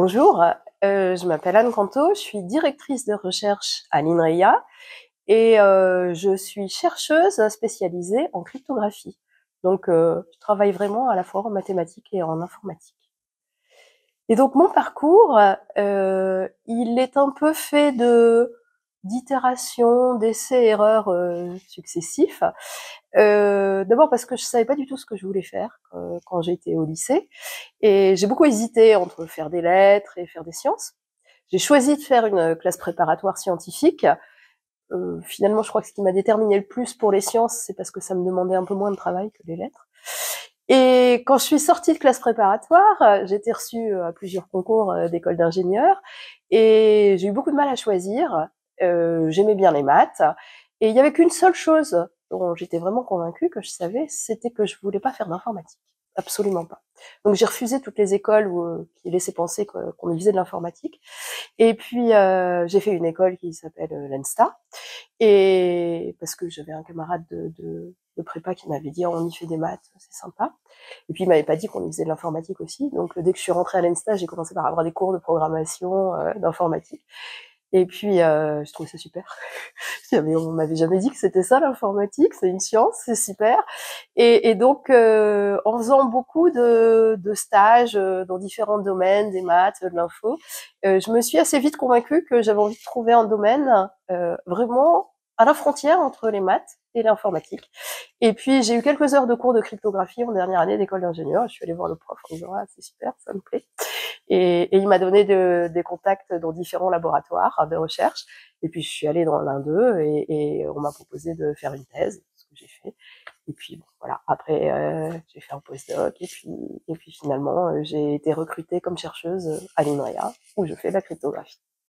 Bonjour, je m'appelle Anne Canto, je suis directrice de recherche à l'INRIA et je suis chercheuse spécialisée en cryptographie. Donc je travaille vraiment à la fois en mathématiques et en informatique. Et donc mon parcours, il est un peu fait d'itérations, d'essais-erreurs successifs. D'abord parce que je savais pas du tout ce que je voulais faire quand j'étais au lycée, et j'ai beaucoup hésité entre faire des lettres et faire des sciences. J'ai choisi de faire une classe préparatoire scientifique. Finalement, je crois que ce qui m'a déterminé le plus pour les sciences, c'est parce que ça me demandait un peu moins de travail que les lettres. Et quand je suis sortie de classe préparatoire, j'ai été reçue à plusieurs concours d'école d'ingénieurs et j'ai eu beaucoup de mal à choisir. J'aimais bien les maths et il y avait qu'une seule chose dont j'étais vraiment convaincue, que je savais, c'était que je voulais pas faire d'informatique. Absolument pas. Donc j'ai refusé toutes les écoles qui laissaient penser qu'on me faisait de l'informatique. Et puis j'ai fait une école qui s'appelle l'ENSTA, et parce que j'avais un camarade de prépa qui m'avait dit on y fait des maths, c'est sympa. Et puis il m'avait pas dit qu'on y faisait de l'informatique aussi. Donc dès que je suis rentrée à l'ENSTA, j'ai commencé par avoir des cours de programmation, d'informatique. Et puis je trouvais ça super. On m'avait jamais dit que c'était ça l'informatique, c'est une science, c'est super. Et donc en faisant beaucoup de stages dans différents domaines, des maths, de l'info, je me suis assez vite convaincue que j'avais envie de trouver un domaine vraiment à la frontière entre les maths et l'informatique. Et puis j'ai eu quelques heures de cours de cryptographie en dernière année d'école d'ingénieur. Je suis allée voir le prof en disant ah c'est super, ça me plaît. Et il m'a donné des contacts dans différents laboratoires de recherche. Et puis je suis allée dans l'un d'eux et on m'a proposé de faire une thèse, ce que j'ai fait. Et puis bon, voilà. Après j'ai fait un postdoc et puis finalement j'ai été recrutée comme chercheuse à l'INRIA où je fais de la cryptographie.